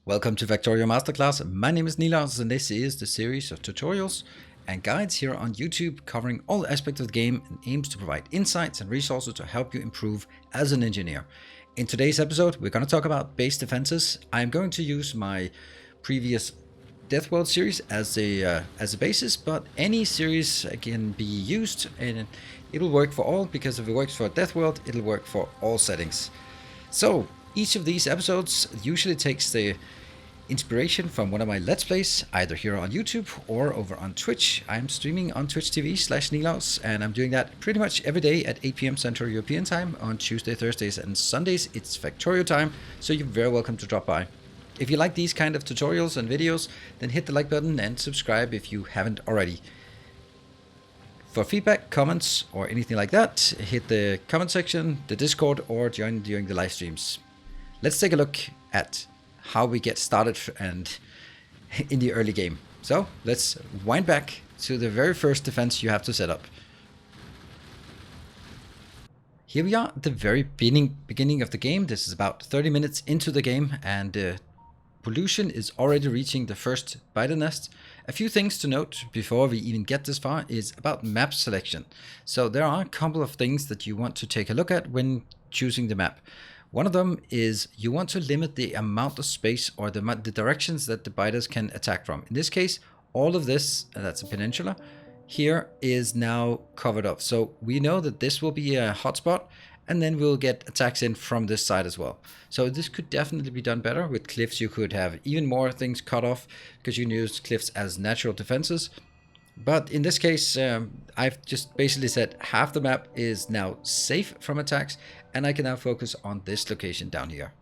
Welcome to Factorio Masterclass. My name is Nilaus and this is the series of tutorials and guides here on YouTube covering all aspects of the game and aims to provide insights and resources to help you improve as an engineer. In today's episode, we're going to talk about base defenses. I'm going to use my previous Deathworld series as a basis, but any series can be used and it'll work for all, because if it works for Deathworld, it'll work for all settings. So each of these episodes usually takes the inspiration from one of my Let's Plays, either here on YouTube or over on Twitch. I'm streaming on Twitch TV/Nilaus, and I'm doing that pretty much every day at 8 PM Central European Time. On Tuesday, Thursdays, and Sundays, it's Factorio time, so you're very welcome to drop by. If you like these kind of tutorials and videos, then hit the like button and subscribe if you haven't already. For feedback, comments, or anything like that, hit the comment section, the Discord, or join during the live streams. Let's take a look at how we get started and in the early game. So let's wind back to the very first defense you have to set up. Here we are at the very beginning of the game. This is about 30 minutes into the game, and pollution is already reaching the first spider nest. A few things to note before we even get this far is about map selection. So there are a couple of things that you want to take a look at when choosing the map. One of them is you want to limit the amount of space or the directions that the biters can attack from. In this case, all of this, that's a peninsula, here is now covered up. So we know that this will be a hotspot, and then we'll get attacks in from this side as well. So this could definitely be done better. With cliffs, you could have even more things cut off because you can use cliffs as natural defenses. But in this case, I've just basically said half the map is now safe from attacks, and I can now focus on this location down here.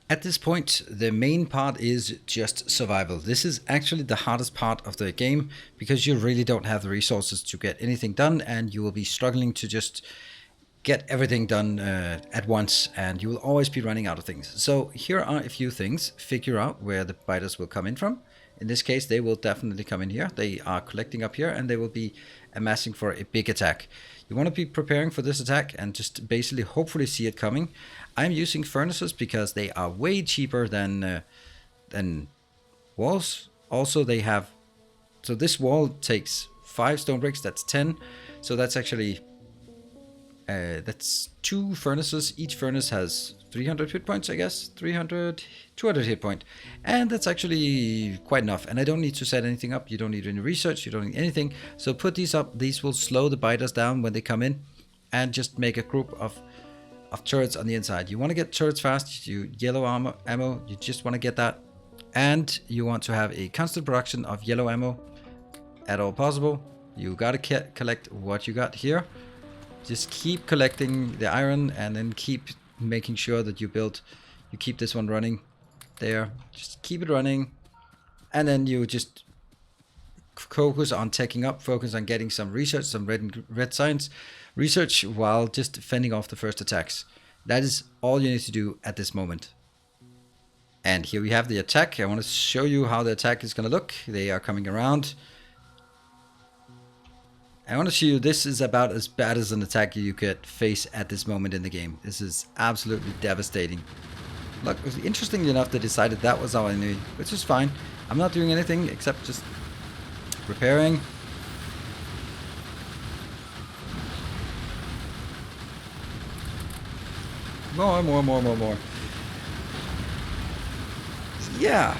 At this point, the main part is just survival. This is actually the hardest part of the game because you really don't have the resources to get anything done, and you will be struggling to just get everything done at once, and you will always be running out of things. So here are a few things. Figure out where the biters will come in from. In this case, they will definitely come in here. They are collecting up here, and they will be amassing for a big attack. You want to be preparing for this attack and just basically hopefully see it coming. I'm using furnaces because they are way cheaper than walls. Also, they have... So this wall takes 5 stone bricks, that's 10. So that's actually... that's 2 furnaces. Each furnace has 300 hit points, I guess. 200 hit point. And that's actually quite enough. And I don't need to set anything up. You don't need any research. You don't need anything. So put these up. These will slow the biters down when they come in. And just make a group of turrets on the inside. You want to get turrets fast. Yellow ammo. You just want to get that. And you want to have a constant production of yellow ammo at all possible. You got to collect what you got here. Just keep collecting the iron, and then keep making sure that you keep this one running there. Just keep it running, and then you just focus on teching up, focus on getting some research, some red science research, while just fending off the first attacks. That is all you need to do at this moment. And here we have the attack. I want to show you how the attack is going to look. They are coming around. I want to show you this is about as bad as an attack you could face at this moment in the game. This is absolutely devastating. Look, interestingly enough, they decided that was our enemy, which is fine. I'm not doing anything except just repairing. More. Yeah,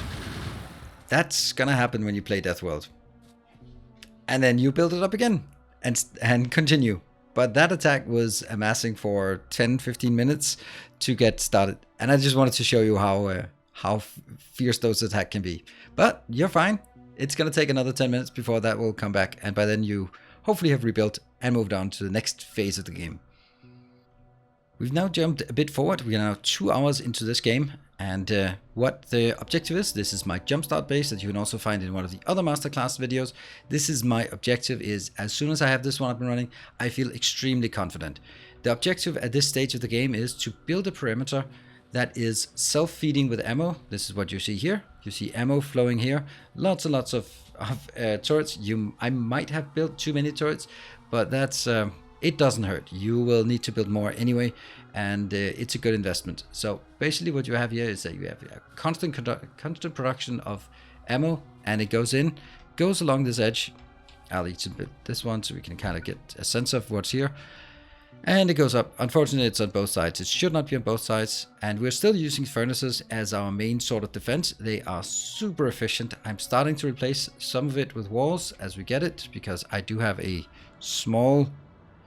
that's gonna happen when you play Deathworld. And then you build it up again and continue. But that attack was amassing for 10-15 minutes to get started. And I just wanted to show you how fierce those attacks can be. But you're fine. It's going to take another 10 minutes before that will come back. And by then you hopefully have rebuilt and moved on to the next phase of the game. We've now jumped a bit forward. We are now 2 hours into this game. And what the objective is, this is my jumpstart base that you can also find in one of the other masterclass videos. This is my objective. Is as soon as I have this one up and running, I feel extremely confident. The objective at this stage of the game is to build a perimeter that is self-feeding with ammo. This is what you see here. You see ammo flowing here. Lots and lots of turrets. I might have built too many turrets, but that's it doesn't hurt. You will need to build more anyway, and it's a good investment. So basically what you have here is that you have a constant production of ammo, and it goes along this edge. I'll each bit this one so we can kind of get a sense of what's here. And it goes up. Unfortunately, it's on both sides. It should not be on both sides. And we're still using furnaces as our main sort of defense. They are super efficient. I'm starting to replace some of it with walls as we get it, because I do have a small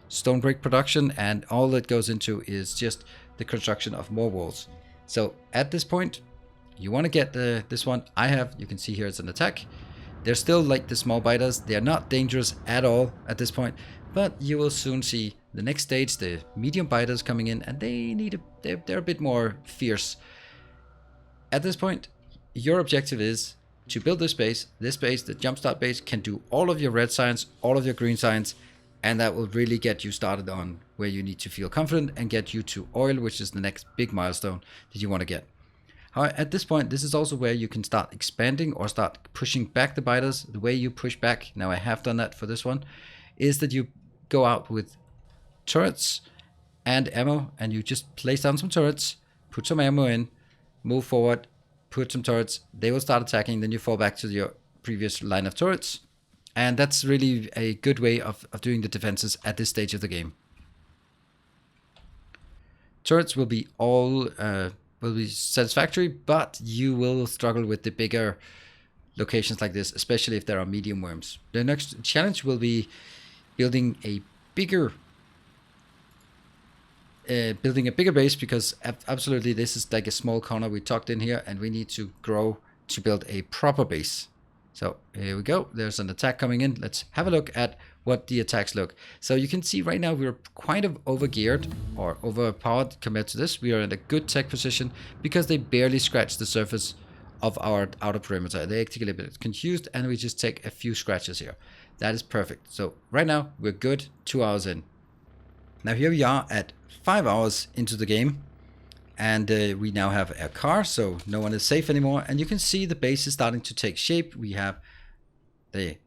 stone brick production, and all that goes into is just the construction of more walls. So at this point, you want to get this one. You can see here it's an attack. They're still like the small biters. They're not dangerous at all at this point, but you will soon see the next stage, the medium biters coming in, and they're a bit more fierce. At this point, your objective is to build this base. This base, the jumpstart base, can do all of your red science, all of your green science, and that will really get you started on where you need to feel confident and get you to oil, which is the next big milestone that you want to get. At this point, this is also where you can start expanding or start pushing back the biters. The way you push back, now I have done that for this one, is that you go out with turrets and ammo, and you just place down some turrets, put some ammo in, move forward, put some turrets, they will start attacking, then you fall back to your previous line of turrets. And that's really a good way of doing the defenses at this stage of the game. Turrets will be satisfactory, but you will struggle with the bigger locations like this, especially if there are medium worms. The next challenge will be building a bigger base, because absolutely this is like a small corner we tucked in here, and we need to grow to build a proper base. So here we go. There's an attack coming in. Let's have a look at what the attacks look. So you can see right now we're kind of overgeared or overpowered compared to this. We are in a good tech position because they barely scratch the surface of our outer perimeter. They actually get a bit confused, and we just take a few scratches here. That is perfect. So right now we're good. 2 hours in. Now here we are at 5 hours into the game. And we now have a car, so no one is safe anymore. And you can see the base is starting to take shape. We have the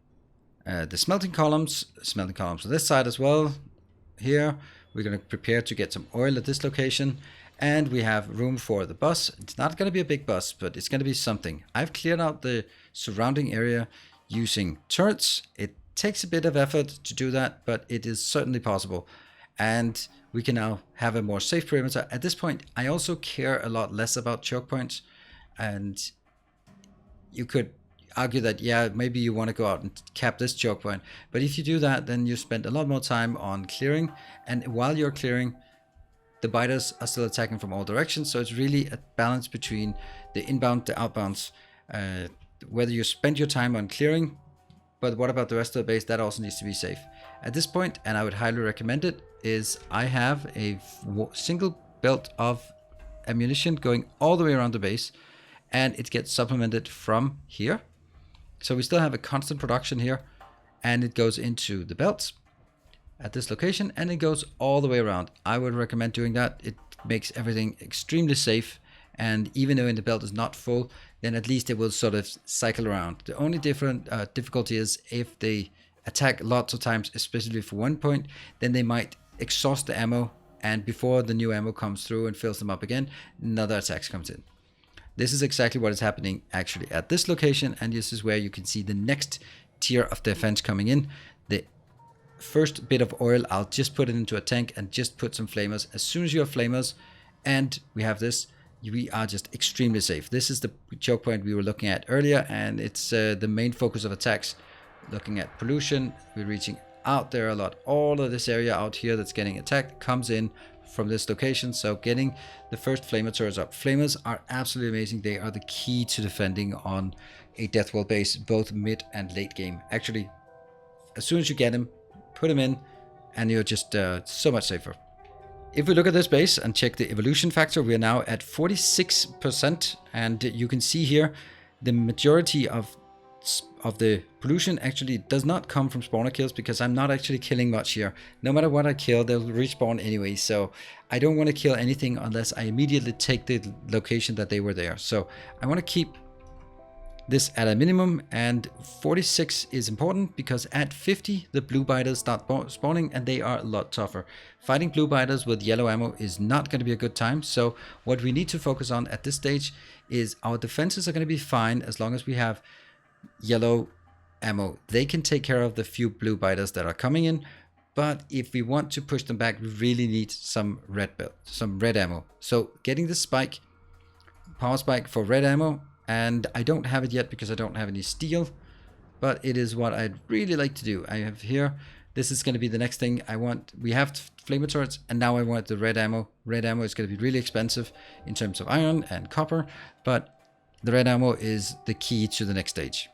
smelting columns on this side as well. Here, we're going to prepare to get some oil at this location. And we have room for the bus. It's not going to be a big bus, but it's going to be something. I've cleared out the surrounding area using turrets. It takes a bit of effort to do that, but it is certainly possible. And we can now have a more safe perimeter. At this point, I also care a lot less about choke points. And you could argue that, yeah, maybe you want to go out and cap this choke point. But if you do that, then you spend a lot more time on clearing. And while you're clearing, the biters are still attacking from all directions. So it's really a balance between the inbound, the outbounds, whether you spend your time on clearing, but what about the rest of the base? That also needs to be safe. At this point, and I would highly recommend it, is I have a single belt of ammunition going all the way around the base, and it gets supplemented from here. So we still have a constant production here, and it goes into the belts at this location, and it goes all the way around. I would recommend doing that. It makes everything extremely safe, and even though the belt is not full, then at least it will sort of cycle around. The only difficulty is if they attack lots of times, especially for one point, then they might exhaust the ammo, and before the new ammo comes through and fills them up again, another attack comes in. This is exactly what is happening actually at this location, and this is where you can see the next tier of defense coming in. The first bit of oil, I'll just put it into a tank and just put some flamers. As soon as you have flamers and we have this, we are just extremely safe. This is the choke point we were looking at earlier, and it's the main focus of attacks. Looking at pollution, we're reaching out there a lot. All of this area out here that's getting attacked comes in from this location. So getting the first flamer turrets up. Flamers are absolutely amazing. They are the key to defending on a Deathworld base, both mid and late game. Actually, as soon as you get them, put them in, and you're just so much safer. If we look at this base and check the evolution factor, we are now at 46%, and you can see here the majority of the pollution actually does not come from spawner kills, because I'm not actually killing much here. No matter what I kill, they'll respawn anyway, so I don't want to kill anything unless I immediately take the location that they were there. So I want to keep this at a minimum, and 46 is important because at 50 the blue biters start spawning and they are a lot tougher. Fighting blue biters with yellow ammo is not going to be a good time, so what we need to focus on at this stage is our defenses are going to be fine as long as we have yellow ammo. They can take care of the few blue biters that are coming in, but if we want to push them back, we really need some red ammo. So getting the spike, power spike for red ammo, and I don't have it yet because I don't have any steel, but it is what I'd really like to do. I have here, this is going to be the next thing I want. We have flamer turrets, and now I want the red ammo. Red ammo is going to be really expensive in terms of iron and copper, but the red ammo is the key to the next stage.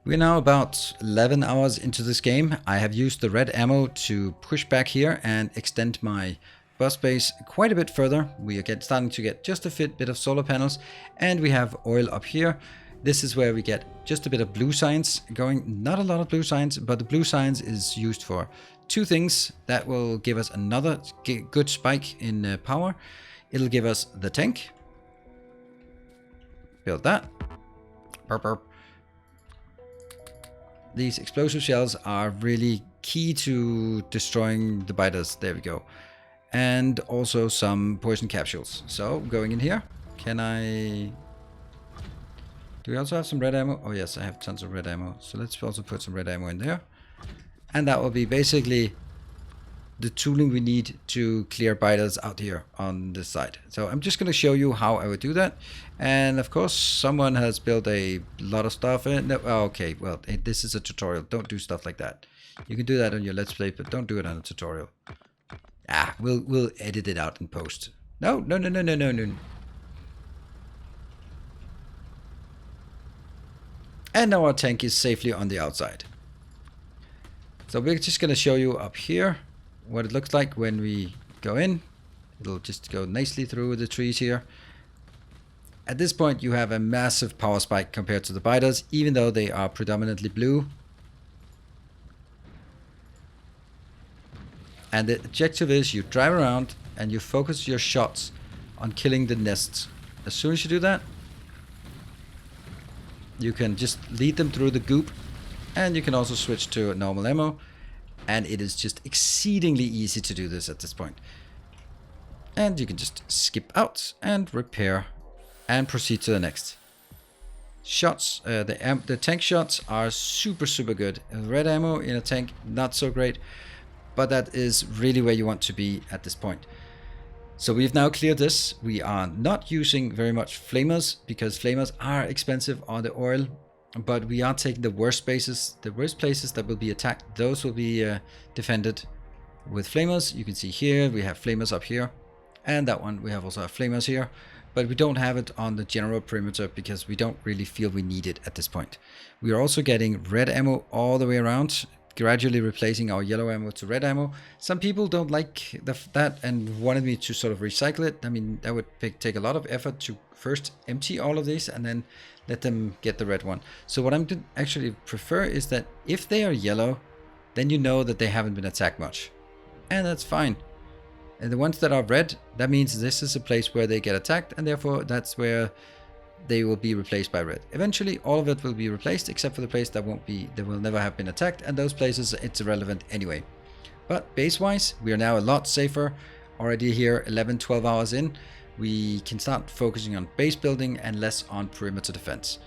We're now about 11 hours into this game. I have used the red ammo to push back here and extend my bus base quite a bit further. We are starting to get just a bit of solar panels, and we have oil up here. This is where we get just a bit of blue science going. Not a lot of blue science, but the blue science is used for two things that will give us another good spike in power. It'll give us the tank. Build that. Burp, burp. These explosive shells are really key to destroying the biters. There we go. And also some poison capsules. So going in here, can I... Do we also have some red ammo? Oh yes, I have tons of red ammo. So let's also put some red ammo in there. And that will be basically the tooling we need to clear biters out here on this side. So I'm just going to show you how I would do that. And of course, someone has built a lot of stuff in. No, okay, well, this is a tutorial. Don't do stuff like that. You can do that on your Let's Play, but don't do it on a tutorial. We'll edit it out in post. No. And now our tank is safely on the outside. So we're just going to show you up here what it looks like when we go in. It'll just go nicely through the trees here. At this point, you have a massive power spike compared to the biters, even though they are predominantly blue. And the objective is you drive around and you focus your shots on killing the nests. As soon as you do that, you can just lead them through the goop, and you can also switch to normal ammo. And it is just exceedingly easy to do this at this point. And you can just skip out and repair and proceed to the next. Shots, the tank shots are super good. Red ammo in a tank, not so great. But that is really where you want to be at this point. So we've now cleared this. We are not using very much flamers because flamers are expensive on the oil. But we are taking the worst places that will be attacked. Those will be defended with flamers. You can see here we have flamers up here. And that one we have also have flamers here. But we don't have it on the general perimeter because we don't really feel we need it at this point. We are also getting red ammo all the way around, gradually replacing our yellow ammo to red ammo. Some people don't like that and wanted me to sort of recycle it. I mean, that would take a lot of effort to first empty all of these and then let them get the red one. So what I'm actually prefer is that if they are yellow, then you know that they haven't been attacked much. And that's fine. And the ones that are red, that means this is a place where they get attacked, and therefore that's where they will be replaced by red. Eventually all of it will be replaced except for the place that will never have been attacked, and those places it's irrelevant anyway. But base wise, we are now a lot safer. Already here 11-12 hours in, we can start focusing on base building and less on perimeter defense.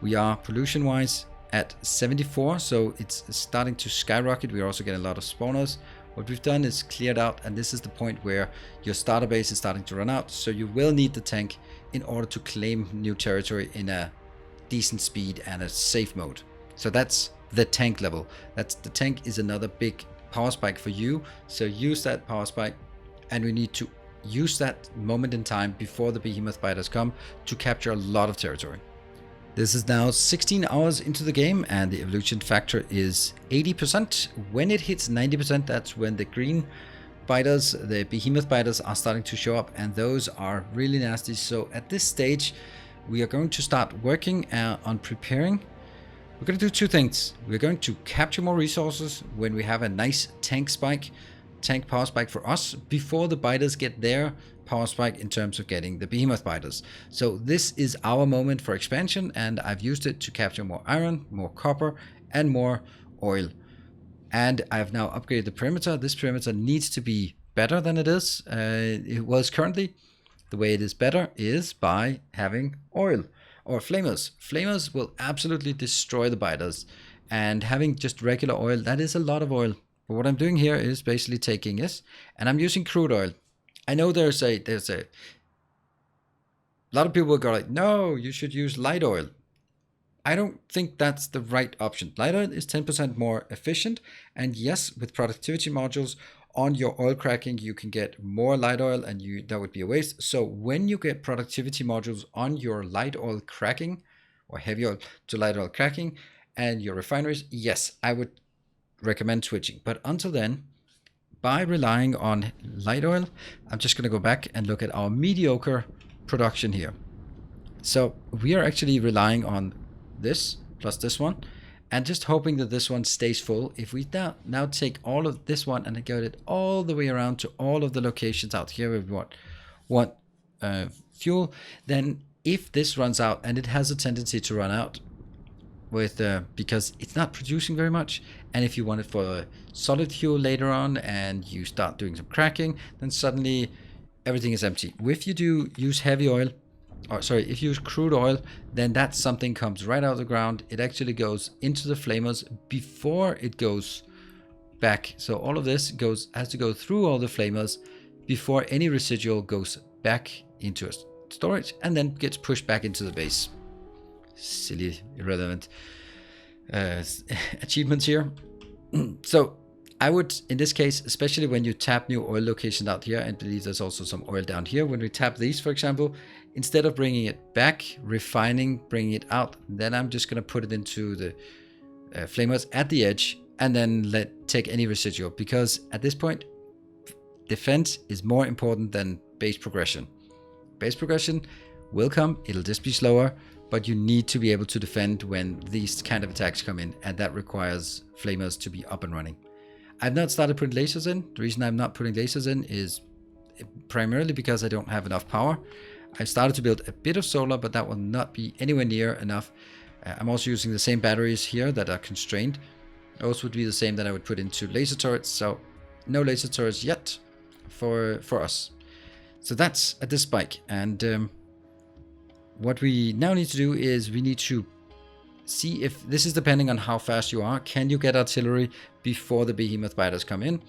We are pollution wise at 74, so it's starting to skyrocket. We're also getting a lot of spawners. What we've done is cleared out, and this is the point where your starter base is starting to run out, so you will need the tank in order to claim new territory in a decent speed and a safe mode. So that's the tank level. The tank is another big power spike for you, so use that power spike, and we need to use that moment in time before the Behemoth biters come to capture a lot of territory. This is now 16 hours into the game and the evolution factor is 80%. When it hits 90%, that's when the green biters, the Behemoth biters, are starting to show up, and those are really nasty. So at this stage, we are going to start working on preparing. We're going to do two things. We're going to capture more resources when we have a nice tank power spike for us before the biters get their power spike in terms of getting the Behemoth biters. So this is our moment for expansion, and I've used it to capture more iron, more copper, and more oil. And I've now upgraded the perimeter. This perimeter needs to be better than it is. It was currently. The way it is better is by having oil or flamers. Flamers will absolutely destroy the biters. And having just regular oil, that is a lot of oil. But what I'm doing here is basically taking this, and I'm using crude oil. I know there's a lot of people go like, no, you should use light oil. I don't think that's the right option. Light oil is 10% more efficient. And yes, with productivity modules on your oil cracking, you can get more light oil, and that would be a waste. So when you get productivity modules on your light oil cracking or heavy oil to light oil cracking and your refineries, yes, I would recommend switching. But until then, by relying on light oil, I'm just going to go back and look at our mediocre production here. So we are actually relying on this plus this one, and just hoping that this one stays full. If we now take all of this one and get it all the way around to all of the locations out here where we want fuel, then if this runs out, and it has a tendency to run out with because it's not producing very much, and if you want it for solid fuel later on and you start doing some cracking, then suddenly everything is empty. If you do use heavy oil, or sorry, if you use crude oil, then that something comes right out of the ground. It actually goes into the flamers before it goes back. So all of this has to go through all the flamers before any residual goes back into storage and then gets pushed back into the base. Silly, irrelevant achievements here. So I would, in this case, especially when you tap new oil locations out here, and believe there's also some oil down here. When we tap these, for example, instead of bringing it back, refining, bringing it out, then I'm just going to put it into the flamers at the edge and then take any residual, because at this point, defense is more important than base progression. Base progression will come, it'll just be slower, but you need to be able to defend when these kind of attacks come in, and that requires flamers to be up and running. I've not started putting lasers in. The reason I'm not putting lasers in is primarily because I don't have enough power. I've started to build a bit of solar, but that will not be anywhere near enough. I'm also using the same batteries here that are constrained. Those would be the same that I would put into laser turrets, so no laser turrets yet for us. So that's at this spike, and what we now need to do is we need to see if this is depending on how fast you are. Can you get artillery before the Behemoth biters come in?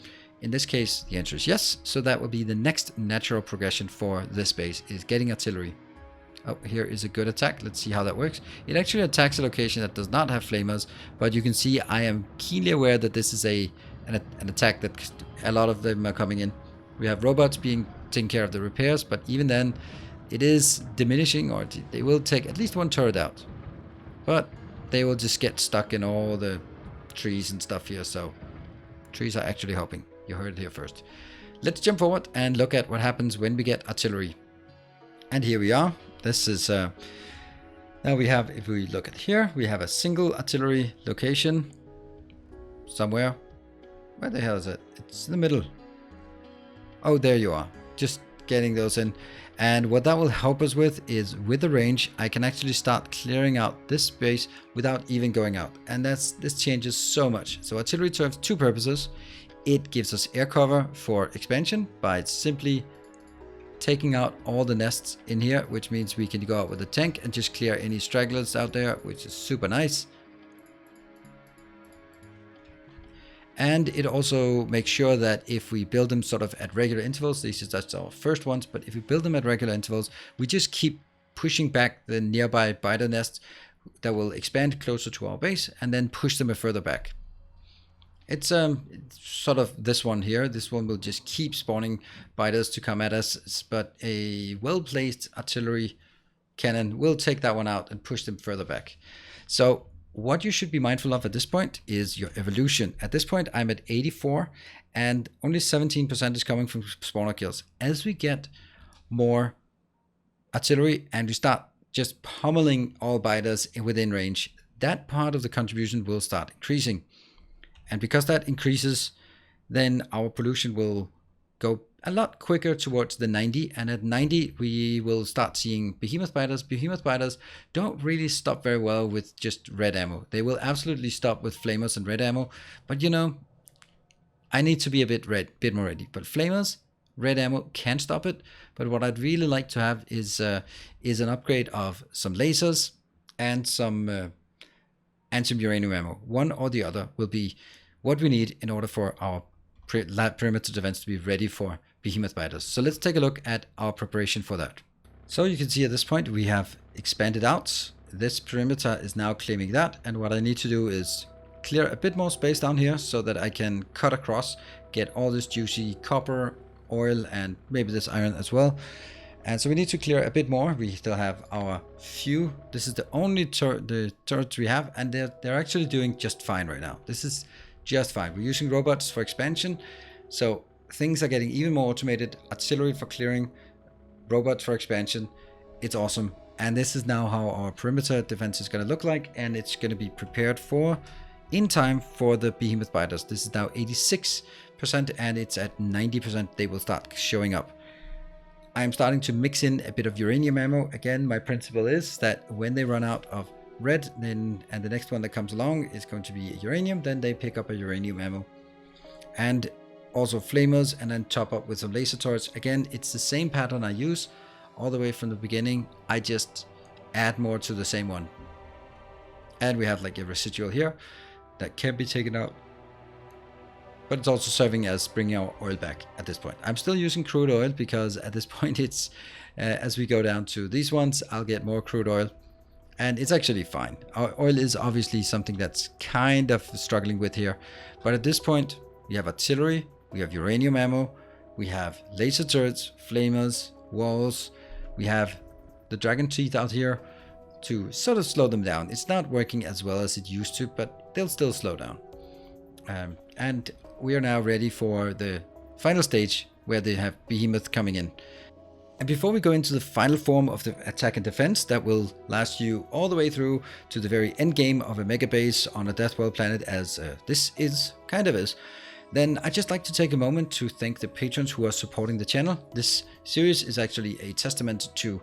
In this case, the answer is yes. So that will be the next natural progression for this base, is getting artillery. Oh, here is a good attack. Let's see how that works. It actually attacks a location that does not have flamers, but you can see I am keenly aware that this is an attack that a lot of them are coming in. We have robots taking care of the repairs, but even then, it is diminishing, or they will take at least one turret out. But they will just get stuck in all the trees and stuff here, so trees are actually helping. You heard it here first. Let's jump forward and look at what happens when we get artillery. And here we are. This is now we have, if we look at here, we have a single artillery location somewhere. Where the hell is it? It's in the middle. Oh, there you are. Just getting those in. And what that will help us with is, with the range, I can actually start clearing out this space without even going out. And this changes so much. So artillery serves two purposes. It gives us air cover for expansion by simply taking out all the nests in here, which means we can go out with a tank and just clear any stragglers out there, which is super nice. And it also makes sure that if we build them sort of at regular intervals, that's our first ones, but if we build them at regular intervals, we just keep pushing back the nearby biter nests that will expand closer to our base and then push them further back. It's sort of this one here. This one will just keep spawning biters to come at us, but a well-placed artillery cannon will take that one out and push them further back. So what you should be mindful of at this point is your evolution. At this point, I'm at 84, and only 17% is coming from spawner kills. As we get more artillery and we start just pummeling all biters within range, that part of the contribution will start increasing. And because that increases, then our pollution will go a lot quicker towards the 90, and at 90 we will start seeing Behemoth spiders. Behemoth spiders don't really stop very well with just red ammo. They will absolutely stop with flamers and red ammo, but you know, I need to be a bit more ready. But flamers, red ammo can stop it. But what I'd really like to have is an upgrade of some lasers and some uranium ammo. One or the other will be what we need in order for our perimeter defense to be ready for Behemoth spiders. So let's take a look at our preparation for that. So you can see at this point we have expanded out. This perimeter is now claiming that, and what I need to do is clear a bit more space down here so that I can cut across, get all this juicy copper, oil, and maybe this iron as well. And so we need to clear a bit more. We still have our few. This is the only the turrets we have, and they're actually doing just fine right now. This is just fine. We're using robots for expansion, so things are getting even more automated. Artillery for clearing, robots for expansion. It's awesome. And this is now how our perimeter defense is going to look like, and it's going to be prepared for in time for the Behemoth spiders. This is now 86%, and it's at 90%. They will start showing up. I'm starting to mix in a bit of uranium ammo. Again, my principle is that when they run out of red, and the next one that comes along is going to be uranium, then they pick up a uranium ammo. And also flamers, and then top up with some laser turrets. Again, it's the same pattern I use all the way from the beginning. I just add more to the same one. And we have like a residual here that can be taken out, but it's also serving as bringing our oil back at this point. I'm still using crude oil because at this point it's as we go down to these ones, I'll get more crude oil, and it's actually fine. Our oil is obviously something that's kind of struggling with here, but at this point we have artillery, we have uranium ammo, we have laser turrets, flamers, walls, we have the dragon teeth out here to sort of slow them down. It's not working as well as it used to, but they'll still slow down. And we are now ready for the final stage where they have Behemoth coming in. And before we go into the final form of the attack and defense that will last you all the way through to the very end game of a mega base on a Deathworld planet, as this is kind of is, then I'd just like to take a moment to thank the patrons who are supporting the channel. This series is actually a testament to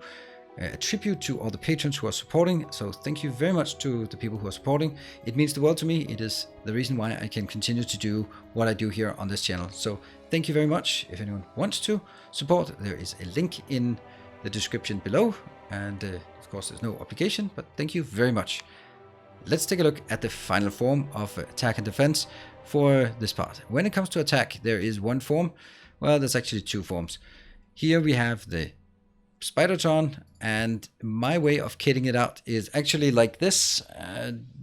a tribute to all the patrons who are supporting. So thank you very much to the people who are supporting. It means the world to me. It is the reason why I can continue to do what I do here on this channel. So thank you very much. If anyone wants to support, there is a link in the description below. And of course, there's no obligation, but thank you very much. Let's take a look at the final form of attack and defense for this part. When it comes to attack, there is one form. Well, there's actually two forms. Here we have the Spidertron, and my way of kitting it out is actually like this.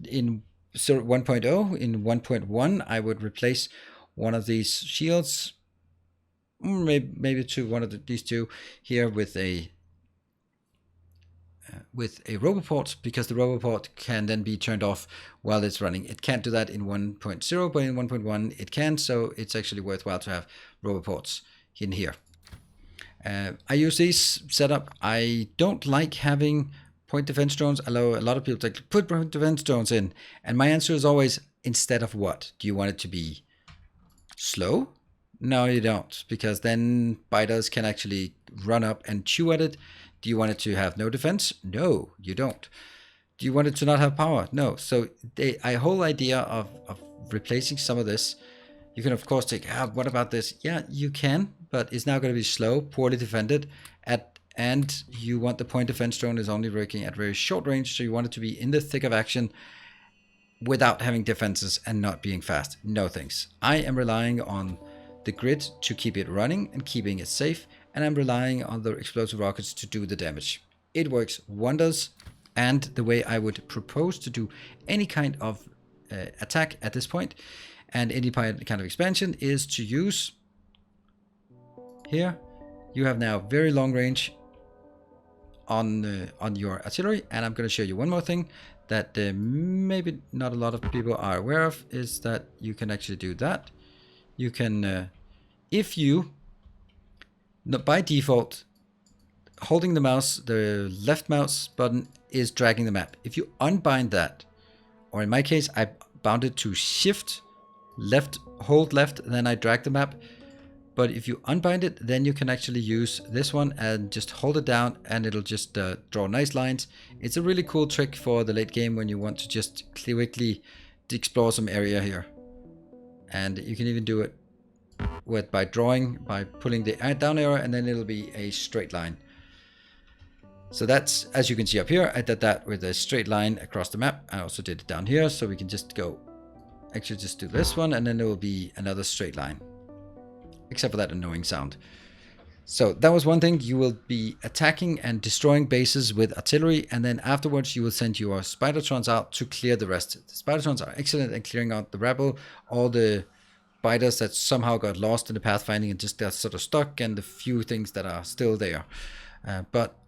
In 1.0, in 1.1, I would replace one of these shields, maybe one of these two here with a roboport, because the roboport can then be turned off while it's running. It can't do that in 1.0, but in 1.1 it can, so it's actually worthwhile to have roboports in here. I use these setup. I don't like having point defense drones. Although a lot of people say, put point defense drones in. And my answer is always, instead of what? Do you want it to be slow? No, you don't, because then biters can actually run up and chew at it. Do you want it to have no defense? No, you don't. Do you want it to not have power? No. So the whole idea of replacing some of this, you can of course take, what about this? Yeah, you can, but it's now going to be slow, poorly defended, and you want the point defense drone is only working at very short range, so you want it to be in the thick of action without having defenses and not being fast. No thanks. I am relying on the grid to keep it running and keeping it safe, and I'm relying on the explosive rockets to do the damage. It works wonders, and the way I would propose to do any kind of attack at this point and any kind of expansion is to use here. You have now very long range on your artillery, and I'm going to show you one more thing that maybe not a lot of people are aware of, is that you can actually do that. You can, if you, by default, holding the mouse, the left mouse button is dragging the map. If you unbind that, or in my case, I bound it to shift, left, hold left, then I drag the map. But if you unbind it, then you can actually use this one and just hold it down and it'll just draw nice lines. It's a really cool trick for the late game when you want to just quickly explore some area here. And you can even do it by pulling the down arrow, and then it'll be a straight line. So that's, as you can see up here, I did that with a straight line across the map. I also did it down here, so we can just go, actually just do this one, and then there will be another straight line. Except for that annoying sound. So that was one thing. You will be attacking and destroying bases with artillery, and then afterwards you will send your Spidertrons out to clear the rest. The Spidertrons are excellent at clearing out the rabble, all the biters that somehow got lost in the pathfinding and just got sort of stuck, and the few things that are still there. But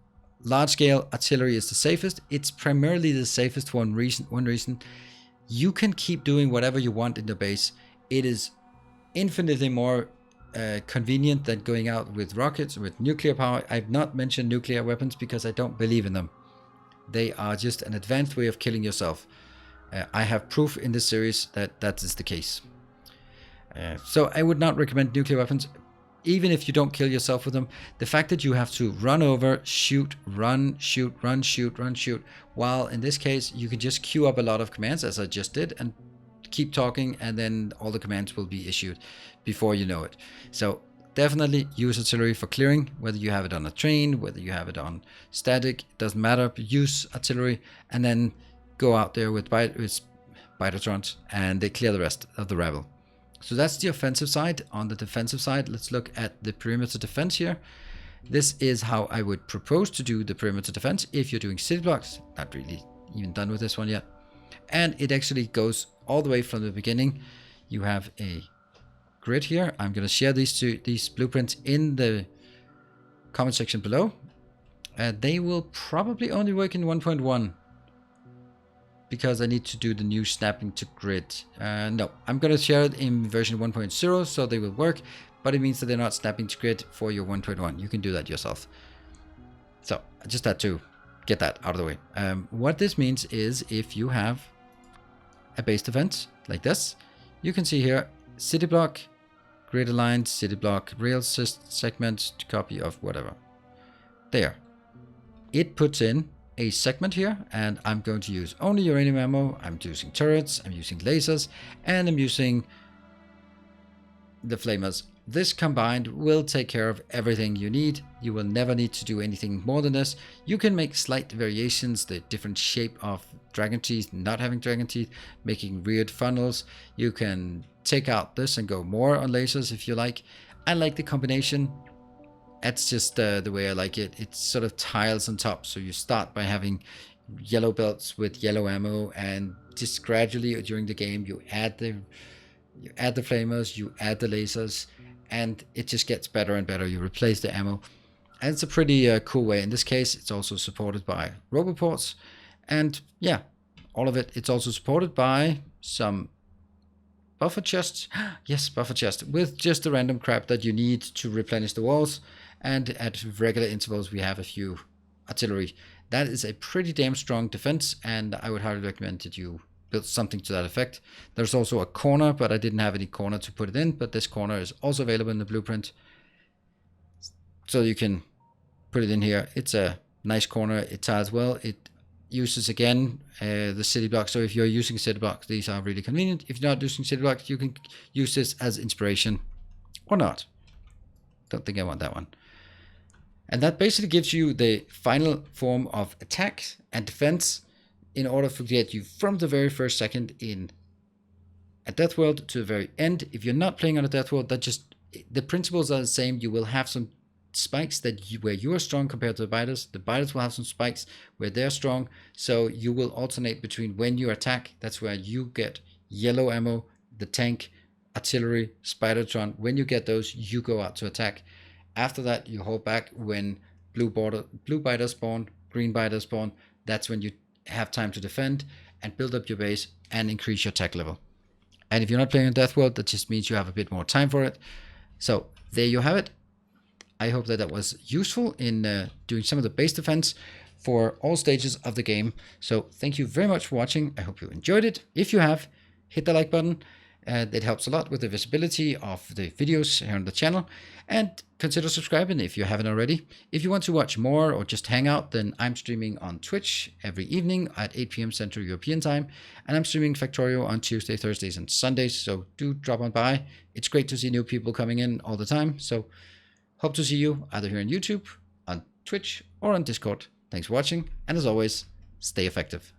large scale artillery is the safest. It's primarily the safest for one reason. You can keep doing whatever you want in the base. It is infinitely more convenient than going out with rockets, with nuclear power. I've not mentioned nuclear weapons because I don't believe in them. They are just an advanced way of killing yourself. I have proof in this series that that is the case. So I would not recommend nuclear weapons, even if you don't kill yourself with them. The fact that you have to run over, shoot, run, shoot, run, shoot, run, shoot, while in this case you can just queue up a lot of commands, as I just did, and keep talking, and then all the commands will be issued before you know it. So definitely use artillery for clearing, whether you have it on a train, whether you have it on static, it doesn't matter. Use artillery and then go out there with Spidertrons and they clear the rest of the rabble. So that's the offensive side. On the defensive side, let's look at the perimeter defense here. This is how I would propose to do the perimeter defense if you're doing city blocks. Not really even done with this one yet. And it actually goes all the way from the beginning. You have a grid here. I'm going to share these blueprints in the comment section below. They will probably only work in 1.1 because I need to do the new snapping to grid. No, I'm going to share it in version 1.0 so they will work, but it means that they're not snapping to grid for your 1.1. You can do that yourself. So I just had to get that out of the way. What this means is if you have a base defense like this, you can see here city block, grid aligned, city block, rail segment, copy of whatever. There. It puts in a segment here, and I'm going to use only uranium ammo. I'm using turrets, I'm using lasers, and I'm using the flamers. This combined will take care of everything you need. You will never need to do anything more than this. You can make slight variations, the different shape of dragon teeth, not having dragon teeth, making weird funnels. You can take out this and go more on lasers if you like. I like the combination. That's just the way I like it. It's sort of tiles on top. So you start by having yellow belts with yellow ammo, and just gradually during the game you add the flamers, you add the lasers, and it just gets better and better. You replace the ammo, and it's a pretty cool way. In this case, it's also supported by roboports, and yeah, all of it. It's also supported by some buffer chests. Yes, buffer chests with just the random crap that you need to replenish the walls, and at regular intervals we have a few artillery. That is a pretty damn strong defense, and I would highly recommend that you build something to that effect. There's also a corner, but I didn't have any corner to put it in, but this corner is also available in the blueprint, so you can put it in here. It's a nice corner. It tiles well. It uses again the city blocks. So if you're using city blocks, these are really convenient. If you're not using city blocks, you can use this as inspiration or not. Don't think I want that one. And that basically gives you the final form of attack and defense in order to get you from the very first second in a Deathworld to the very end. If you're not playing on a Deathworld, that just, the principles are the same. You will have some spikes where you are strong compared to the biters. The biters will have some spikes where they're strong. So you will alternate between when you attack. That's where you get yellow ammo, the tank, artillery, Spidertron. When you get those, you go out to attack. After that, you hold back when blue biters spawn, green biters spawn. That's when you have time to defend and build up your base and increase your tech level. And if you're not playing on Deathworld, that just means you have a bit more time for it. So there you have it. I hope that was useful in doing some of the base defense for all stages of the game. So thank you very much for watching. I hope you enjoyed it. If you have, hit the like button. It helps a lot with the visibility of the videos here on the channel. And consider subscribing if you haven't already. If you want to watch more or just hang out, then I'm streaming on Twitch every evening at 8 p.m. Central European Time. And I'm streaming Factorio on Tuesday, Thursdays, and Sundays. So do drop on by. It's great to see new people coming in all the time. So hope to see you either here on YouTube, on Twitch, or on Discord. Thanks for watching. And as always, stay effective.